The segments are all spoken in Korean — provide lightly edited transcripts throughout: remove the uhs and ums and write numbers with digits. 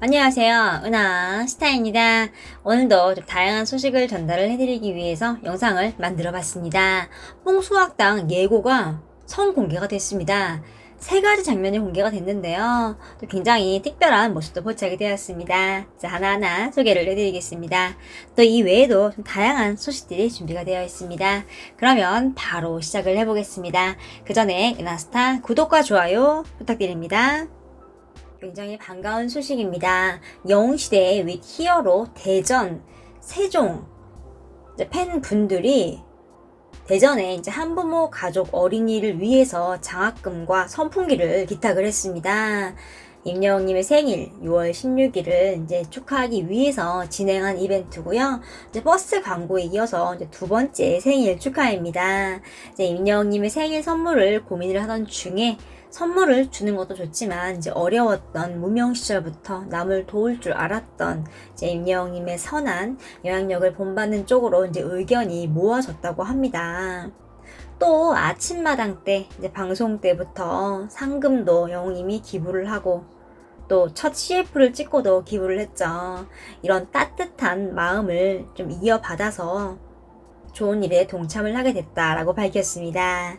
안녕하세요. 은하 스타입니다. 오늘도 좀 다양한 소식을 전달을 해드리기 위해서 영상을 만들어 봤습니다. 뽕수학당 예고가 선공개가 됐습니다. 세 가지 장면이 공개가 됐는데요. 또 굉장히 특별한 모습도 포착이 되었습니다. 자, 하나하나 소개를 해드리겠습니다. 또 이 외에도 좀 다양한 소식들이 준비가 되어 있습니다. 그러면 바로 시작을 해보겠습니다. 그 전에 은하스타 구독과 좋아요 부탁드립니다. 굉장히 반가운 소식입니다. 영웅시대의 윗 히어로 대전 세종 팬분들이 대전에 이제 한부모 가족 어린이를 위해서 장학금과 선풍기를 기탁을 했습니다. 임영웅님의 생일 6월 16일을 이제 축하하기 위해서 진행한 이벤트고요. 이제 버스 광고에 이어서 이제 두 번째 생일 축하입니다. 이제 임영웅님의 생일 선물을 고민을 하던 중에 선물을 주는 것도 좋지만 이제 어려웠던 무명 시절부터 남을 도울 줄 알았던 이제 임영웅님의 선한 영향력을 본받는 쪽으로 이제 의견이 모아졌다고 합니다. 또 아침마당 때 이제 방송 때부터 상금도 영웅님이 기부를 하고 또 첫 CF를 찍고도 기부를 했죠. 이런 따뜻한 마음을 좀 이어받아서 좋은 일에 동참을 하게 됐다라고 밝혔습니다.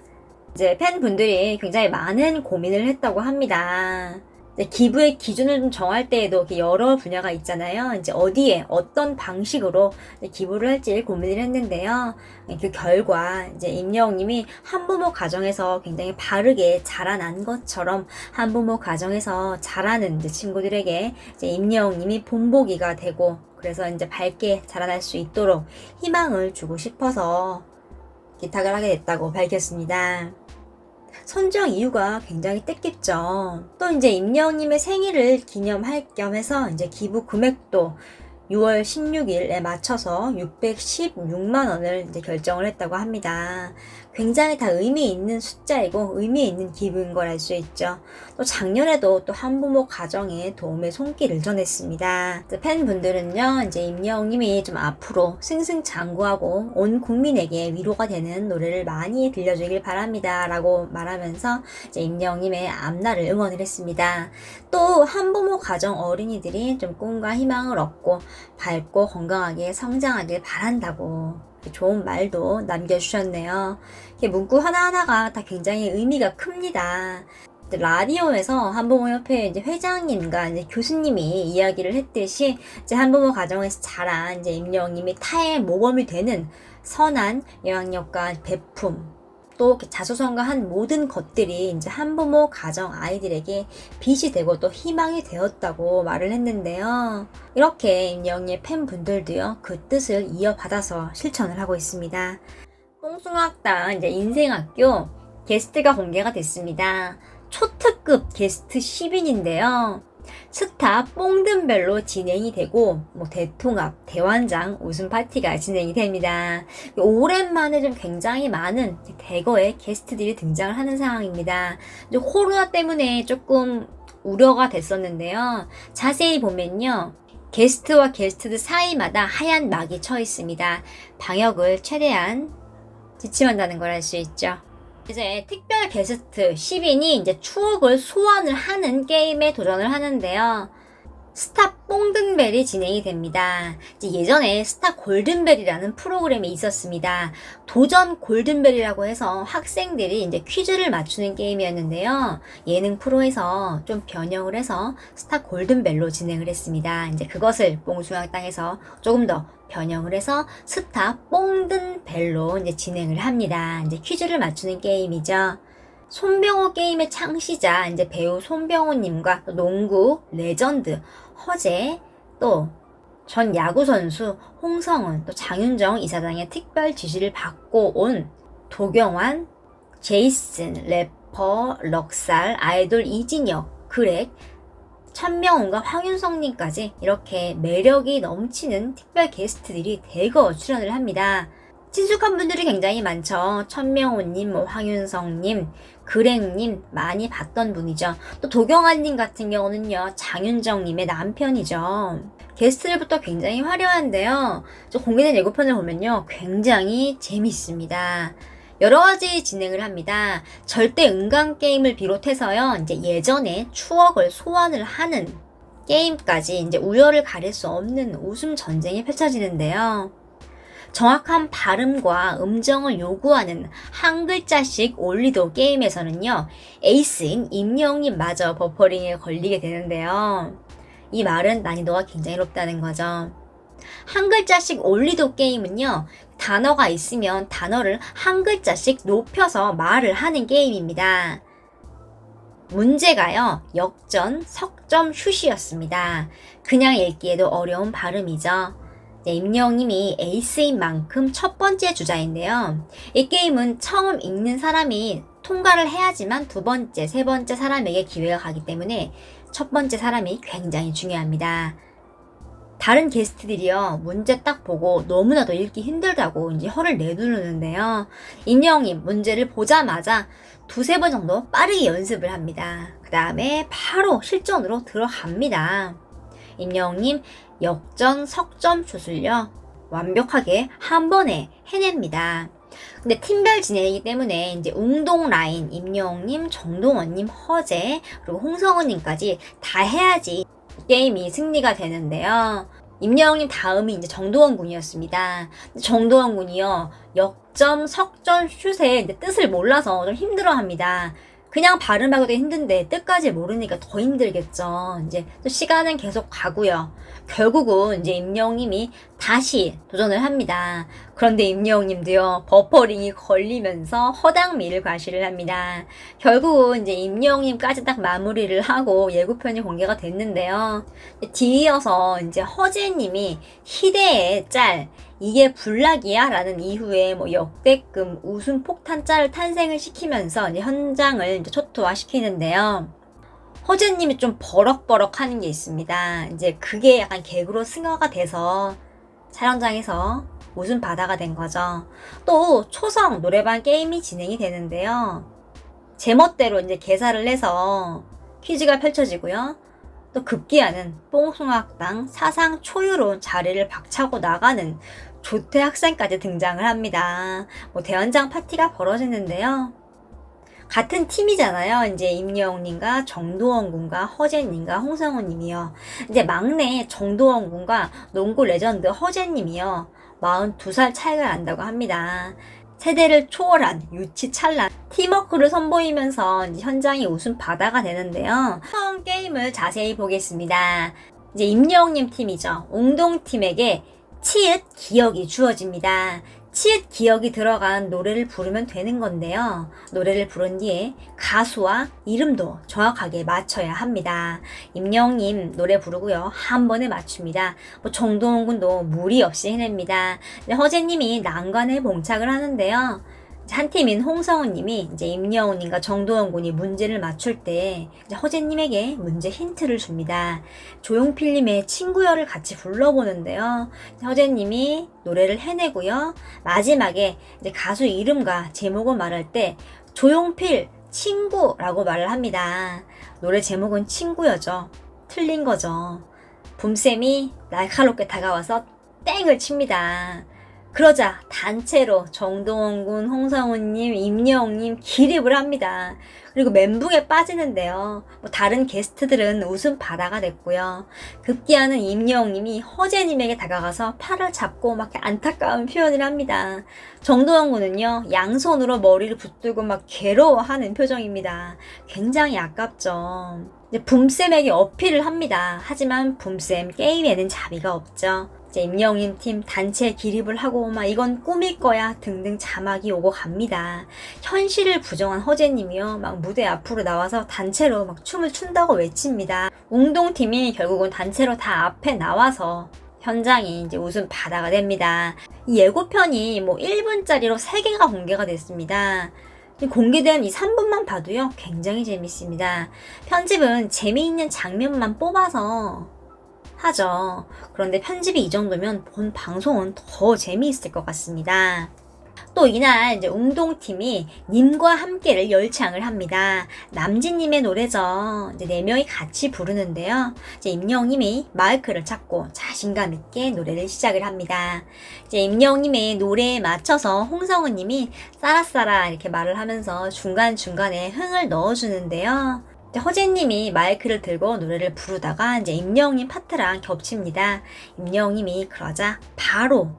이제 팬분들이 굉장히 많은 고민을 했다고 합니다. 이제 기부의 기준을 좀 정할 때에도 이렇게 여러 분야가 있잖아요. 이제 어디에 어떤 방식으로 기부를 할지 고민을 했는데요. 그 결과 이제 임영웅님이 한부모 가정에서 굉장히 바르게 자라난 것처럼 한부모 가정에서 자라는 이제 친구들에게 이제 임영웅님이 본보기가 되고 그래서 이제 밝게 자라날 수 있도록 희망을 주고 싶어서 기탁을 하게 됐다고 밝혔습니다. 선정 이유가 굉장히 뜻깊죠. 또 이제 임영웅님의 생일을 기념할 겸 해서 이제 기부 금액도 6월 16일에 맞춰서 616만 원을 이제 결정을 했다고 합니다. 굉장히 다 의미 있는 숫자이고 의미 있는 기부인 걸 알 수 있죠. 또 작년에도 또 한부모 가정에 도움의 손길을 전했습니다. 팬분들은요, 이제 임영웅님이 좀 앞으로 승승장구하고 온 국민에게 위로가 되는 노래를 많이 들려주길 바랍니다. 라고 말하면서 이제 임영웅님의 앞날을 응원을 했습니다. 또 한부모 가정 어린이들이 좀 꿈과 희망을 얻고 밝고 건강하게 성장하길 바란다고 좋은 말도 남겨주셨네요. 문구 하나하나가 다 굉장히 의미가 큽니다. 라디오에서 한부모협회 이제 회장님과 이제 교수님이 이야기를 했듯이 이제 한부모 가정에서 자란 이제 임영웅님이 타의 모범이 되는 선한 영향력과 베품 또 자수성가한 모든 것들이 이제 한부모 가정 아이들에게 빛이 되고 또 희망이 되었다고 말을 했는데요. 이렇게 임영웅의 팬분들도요, 그 뜻을 이어받아서 실천을 하고 있습니다. 뽕숭아학당 이제 인생학교 게스트가 공개가 됐습니다. 초특급 게스트 10인인데요. 스타 뽕든별로 진행이 되고 대통합, 대환장 웃음 파티가 진행이 됩니다. 오랜만에 좀 굉장히 많은 대거의 게스트들이 등장을 하는 상황입니다. 코로나 때문에 조금 우려가 됐었는데요. 자세히 보면요. 게스트와 게스트들 사이마다 하얀 막이 쳐 있습니다. 방역을 최대한 지침한다는 걸 알 수 있죠. 이제 특별 게스트 10인이 이제 추억을 소환을 하는 게임에 도전을 하는데요. 스타 뽕든벨이 진행이 됩니다. 이제 예전에 스타 골든벨이라는 프로그램이 있었습니다. 도전 골든벨이라고 해서 학생들이 이제 퀴즈를 맞추는 게임이었는데요. 예능 프로에서 좀 변형을 해서 스타 골든벨로 진행을 했습니다. 이제 그것을 뽕숭아땅에서 조금 더 변형을 해서 스타 뽕든벨로 이제 진행을 합니다. 이제 퀴즈를 맞추는 게임이죠. 손병호 게임의 창시자 이제 배우 손병호님과 농구 레전드 허재 또 전 야구 선수 홍성은 또 장윤정 이사장의 특별 지시를 받고 온 도경환, 제이슨, 래퍼 럭살, 아이돌 이진혁, 그렉, 천명훈과 황윤성님까지 이렇게 매력이 넘치는 특별 게스트들이 대거 출연을 합니다. 친숙한 분들이 굉장히 많죠. 천명호님, 황윤성님, 그랭님 많이 봤던 분이죠. 또 도경환님 같은 경우는요. 장윤정님의 남편이죠. 게스트들부터 굉장히 화려한데요. 공개된 예고편을 보면요. 굉장히 재밌습니다. 여러가지 진행을 합니다. 절대 음감 게임을 비롯해서요. 이제 예전에 추억을 소환을 하는 게임까지 이제 우열을 가릴 수 없는 웃음 전쟁이 펼쳐지는데요. 정확한 발음과 음정을 요구하는 한 글자씩 올리도 게임에서는요, 에이스인 임영웅마저 버퍼링에 걸리게 되는데요. 이 말은 난이도가 굉장히 높다는 거죠. 한 글자씩 올리도 게임은요, 단어가 있으면 단어를 한 글자씩 높여서 말을 하는 게임입니다. 문제가요, 역전, 석점, 슛이었습니다. 그냥 읽기에도 어려운 발음이죠. 네, 임영웅님이 에이스인 만큼 첫 번째 주자인데요. 이 게임은 처음 읽는 사람이 통과를 해야지만 두 번째, 세 번째 사람에게 기회가 가기 때문에 첫 번째 사람이 굉장히 중요합니다. 다른 게스트들이요, 문제 딱 보고 너무나도 읽기 힘들다고 이제 혀를 내두르는데요. 임영웅님 문제를 보자마자 두세 번 정도 빠르게 연습을 합니다. 그 다음에 바로 실전으로 들어갑니다. 임영웅님 역전, 석점 슛을요, 완벽하게 한 번에 해냅니다. 근데 팀별 진행이기 때문에 이제 웅동 라인, 임영웅님, 정동원님, 허재, 그리고 홍성우님까지 다 해야지 게임이 승리가 되는데요. 임영웅님 다음이 이제 정동원 군이었습니다. 정동원 군이요, 역점, 석점, 슛의 뜻을 몰라서 좀 힘들어 합니다. 그냥 발음하기도 힘든데 뜻까지 모르니까 더 힘들겠죠. 이제 또 시간은 계속 가고요. 결국은 이제 임영웅님이 다시 도전을 합니다. 그런데 임영웅님도요, 버퍼링이 걸리면서 허당미를 과시를 합니다. 결국은 이제 임영웅님까지 딱 마무리를 하고 예고편이 공개가 됐는데요. 뒤이어서 이제 허재님이 희대의 짤, 이게 불락이야? 라는 이후에 뭐 역대급 웃음 폭탄 짤을 탄생을 시키면서 이제 현장을 이제 초토화 시키는데요. 허재님이 좀 버럭버럭 하는 게 있습니다. 이제 그게 약간 개그로 승화가 돼서 촬영장에서 웃음 바다가 된 거죠. 또 초성 노래방 게임이 진행이 되는데요. 제멋대로 이제 개사를 해서 퀴즈가 펼쳐지고요. 또 급기야는 뽕숭아학당 사상 초유로운 자리를 박차고 나가는 조태 학생까지 등장을 합니다. 뭐 대현장 파티가 벌어지는데요. 같은 팀이잖아요. 이제 임영웅님과 정도원 군과 허재님과 홍성우님이요. 이제 막내 정도원 군과 농구 레전드 허재님이요, 42살 차이가 난다고 합니다. 세대를 초월한 유치찬란 팀워크를 선보이면서 이제 현장이 웃음 바다가 되는데요. 처음 게임을 자세히 보겠습니다. 이제 임영웅님 팀이죠. 웅동팀에게 치읓 기억이 주어집니다. 치읓 기억이 들어간 노래를 부르면 되는 건데요. 노래를 부른 뒤에 가수와 이름도 정확하게 맞춰야 합니다. 임영웅님 노래 부르고요, 한 번에 맞춥니다. 뭐 정동원 군도 무리 없이 해냅니다. 허재님이 난관에 봉착을 하는데요. 한 팀인 홍성우님이 이제 임영웅님과 정도원 군이 문제를 맞출 때 이제 허재님에게 문제 힌트를 줍니다. 조용필님의 친구여를 같이 불러보는데요. 허재님이 노래를 해내고요. 마지막에 이제 가수 이름과 제목을 말할 때 조용필 친구라고 말을 합니다. 노래 제목은 친구여죠. 틀린 거죠. 붐쌤이 날카롭게 다가와서 땡을 칩니다. 그러자 단체로 정동원 군, 홍성우님, 임영웅님 기립을 합니다. 그리고 멘붕에 빠지는데요. 뭐 다른 게스트들은 웃음 바다가 됐고요. 급기야는 임영웅님이 허재님에게 다가가서 팔을 잡고 막 안타까운 표현을 합니다. 정동원 군은요, 양손으로 머리를 붙들고 막 괴로워하는 표정입니다. 굉장히 아깝죠. 이제 붐쌤에게 어필을 합니다. 하지만 붐쌤 게임에는 자비가 없죠. 이제 임영웅님 팀 단체 기립을 하고 막 이건 꿈일 거야 등등 자막이 오고 갑니다. 현실을 부정한 허재님이요, 막 무대 앞으로 나와서 단체로 막 춤을 춘다고 외칩니다. 웅동팀이 결국은 단체로 다 앞에 나와서 현장이 이제 웃음 바다가 됩니다. 이 예고편이 뭐 1분짜리로 3개가 공개가 됐습니다. 공개된 이 3분만 봐도요, 굉장히 재밌습니다. 편집은 재미있는 장면만 뽑아서 하죠. 그런데 편집이 이 정도면 본 방송은 더 재미있을 것 같습니다. 또 이날 이제 웅동팀이 님과 함께를 열창을 합니다. 남진님의 노래죠. 이제 4명이 같이 부르는데요. 이제 임영웅님이 마이크를 잡고 자신감 있게 노래를 시작을 합니다. 이제 임영웅님의 노래에 맞춰서 홍성우님이 싸라싸라 이렇게 말을 하면서 중간중간에 흥을 넣어주는데요. 이제 허재님이 마이크를 들고 노래를 부르다가 이제 임영웅님 파트랑 겹칩니다. 임영웅님이 그러자 바로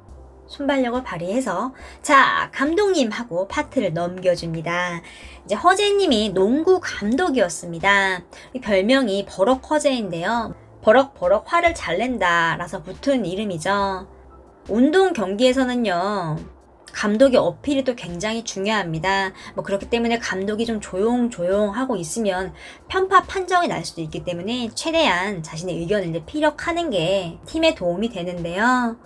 순발력을 발휘해서 자 감독님 하고 파트를 넘겨줍니다. 이제 허재님이 농구 감독이었습니다. 이 별명이 버럭 허재인데요. 버럭버럭 화를 잘 낸다 라서 붙은 이름이죠. 운동 경기에서는요. 감독의 어필이 또 굉장히 중요합니다. 뭐 그렇기 때문에 감독이 좀 조용조용하고 있으면 편파 판정이 날 수도 있기 때문에 최대한 자신의 의견을 이제 피력하는 게 팀에 도움이 되는데요.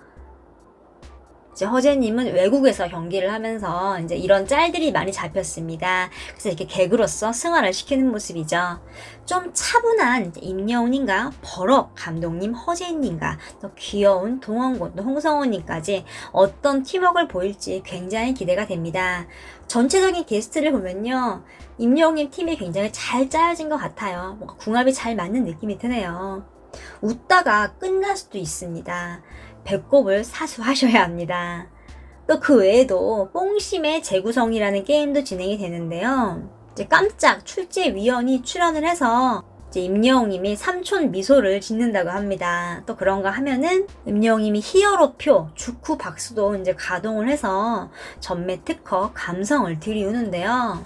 이제 허재님은 외국에서 경기를 하면서 이제 이런 짤들이 많이 잡혔습니다. 그래서 이렇게 개그로서 승화를 시키는 모습이죠. 좀 차분한 임영웅님과 버럭 감독님, 허재님과 또 귀여운 동원군, 또 홍성호님까지 어떤 팀워크를 보일지 굉장히 기대가 됩니다. 전체적인 게스트를 보면요. 임영웅님 팀이 굉장히 잘 짜여진 것 같아요. 뭔가 궁합이 잘 맞는 느낌이 드네요. 웃다가 끝날 수도 있습니다. 배꼽을 사수하셔야 합니다. 또 그 외에도 뽕심의 재구성이라는 게임도 진행이 되는데요. 이제 깜짝 출제위원이 출연을 해서 이제 임영웅님이 삼촌 미소를 짓는다고 합니다. 또 그런가 하면은 임영웅님이 히어로표 주쿠 박수도 이제 가동을 해서 전매 특허 감성을 들이우는데요.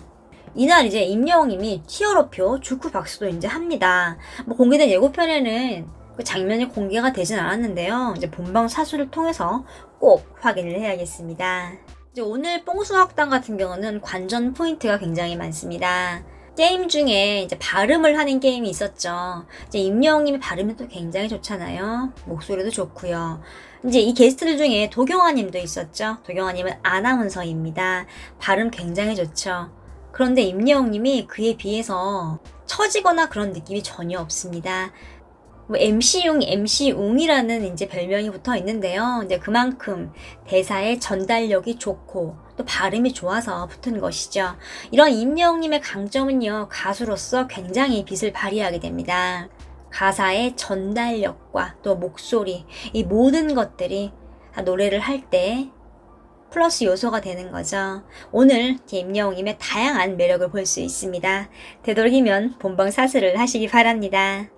이날 이제 임영웅님이 히어로표 주쿠 박수도 이제 합니다. 뭐 공개된 예고편에는 그 장면이 공개가 되진 않았는데요. 이제 본방 사수를 통해서 꼭 확인을 해야겠습니다. 이제 오늘 뽕수학당 같은 경우는 관전 포인트가 굉장히 많습니다. 게임 중에 이제 발음을 하는 게임이 있었죠. 이제 임영웅님의 발음이 또 굉장히 좋잖아요. 목소리도 좋고요. 이제 이 게스트들 중에 도경아님도 있었죠. 도경아님은 아나운서입니다. 발음 굉장히 좋죠. 그런데 임영웅님이 그에 비해서 처지거나 그런 느낌이 전혀 없습니다. 뭐 MC웅이라는 이제 별명이 붙어 있는데요. 이제 그만큼 대사의 전달력이 좋고 또 발음이 좋아서 붙은 것이죠. 이런 임영웅님의 강점은요, 가수로서 굉장히 빛을 발휘하게 됩니다. 가사의 전달력과 또 목소리, 이 모든 것들이 노래를 할 때 플러스 요소가 되는 거죠. 오늘 임영웅님의 다양한 매력을 볼 수 있습니다. 되도록이면 본방 사수를 하시기 바랍니다.